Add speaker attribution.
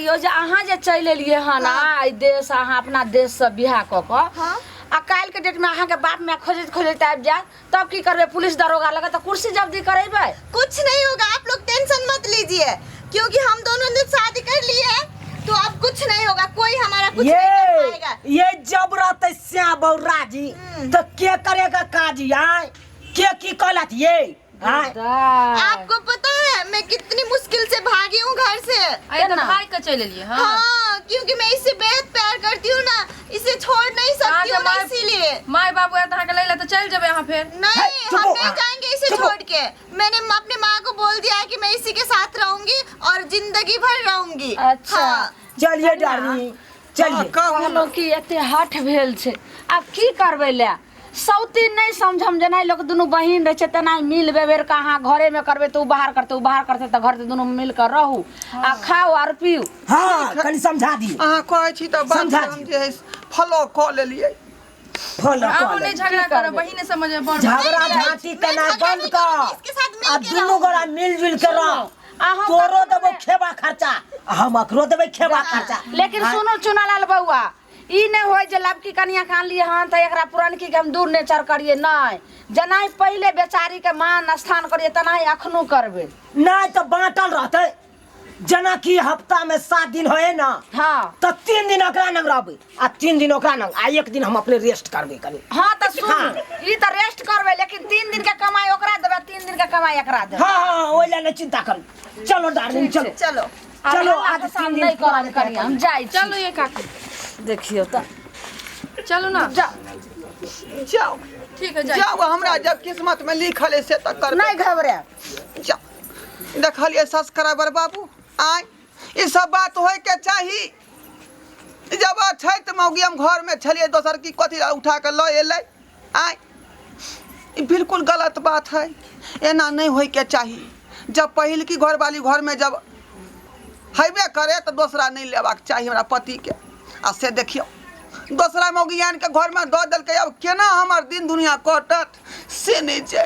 Speaker 1: यो जे अहाँ जे चल एलिए हन आई देश अहाँ अपना देश से बियाह क क आ काल के डेट में अहाँ के बाप में खोजत आबि जाए तब की करबे? पुलिस दरोगा लगा तो कुर्सी जब्दी करेबे?
Speaker 2: कुछ नहीं होगा, आप लोग टेंशन मत लीजिए क्योंकि हम दोनों ने शादी कर ली है तो अब कुछ नहीं होगा, कोई हमारा कुछ नहीं कर पाएगा।
Speaker 3: ये जब रहते श्याम बउरा जी तो क्या करेगा काजी? आए क्या की कहलत ये?
Speaker 2: आपको पता है मैं कितनी मुश्किल से भागी हूँ घर से।
Speaker 4: तो भाई का चले लिए।
Speaker 2: हाँ, क्योंकि मैं इससे बेहद प्यार करती हूँ ना, इसे छोड़ नहीं सकती हूँ ना, इसीलिए।
Speaker 4: माय बाबू यहाँ के ले तो चल जाबे यहाँ फिर।
Speaker 2: नहीं, हम नहीं जाएंगे इसे छोड़ के। मैंने अपने माँ को बोल दिया है कि मैं इसी के साथ रहूंगी और जिंदगी भर रहूंगी।
Speaker 1: अच्छा
Speaker 3: चलिए डार्लिंग चलिए।
Speaker 1: कहलो कि एते हठ भेल छे, अब की करबे ले? सौती नहीं समझम जना लोग दोनों बहिन रहे तना मिल बेबेर कहाँ घरे में करबे तो बाहर करते तो घर से दोनों मिल कर रहू आ खाओ और पियो।
Speaker 3: हाँ कनी समझा दी।
Speaker 5: अहाँ कहै छी त बात हम जे फॉलो क लेलिए।
Speaker 3: फॉलो
Speaker 4: अब
Speaker 3: कर
Speaker 4: नहीं झगड़ा करो, बहिने समझ में बड़
Speaker 3: झगड़ा झांसी करना बंद कर। अब दोनों गोरा मिलजुल के रह। तोरो देबो खेबा खर्चा, हम अकरो देबे खेबा खर्चा।
Speaker 1: लेकिन सुनो चुनालाल बउआ, ई नहीं होय जे लबकी कनिया खान लिए हन त एकरा पुरनकी के हम दूर नेचर करिए नहीं। जनाई पहले बेचारी के मान स्थान करिए तनाई अखनो करबे।
Speaker 3: नहीं तो बांटल रहते। जना की हफ्ता में 7 दिन होए ना,
Speaker 1: हाँ
Speaker 3: तो 3 दिन ओकरा नंग रहबे आ 3 दिन ओकरा नंग आ 1 दिन हम अपने रेस्ट करबे कनी।
Speaker 1: हाँ तो सुन, ई तो रेस्ट करबे लेकिन 3 दिन के कमाई ओकरा देबे, 3 दिन के कमाई एकरा देबे।
Speaker 3: हाँ ओइला नहीं चिंता करू। चलो डार्लिंग चलो
Speaker 2: चलो
Speaker 3: चलो आज 3 दिन
Speaker 1: नहीं करम करी हम जाई।
Speaker 4: चलो ये काकी
Speaker 1: देखियो त
Speaker 4: चलो ना।
Speaker 5: जाओ
Speaker 4: ठीक है
Speaker 5: जाओ, हमरा जब किस्मत में लिखल है से त कर।
Speaker 1: नहीं घबरे।
Speaker 5: जाओ देखलिए सब्सक्राइबर बाबू, आय ई सब बात होय के चाही। जब छैत मौगी हम घर में छलिए दोसर की कथी उठा के ल एलै। आय ई बिल्कुल गलत बात है, एना नहीं होय के चाही। जब पहिल की घर वाली घर में जब हैबे करे तो दूसरा नहीं लेबाक चाहिए हमरा पति के। आ से देखियो दूसरा मौगी आन के घर में दऽ देलकै, अब केना हमर दिन दुनिया कटत से नहीं छै।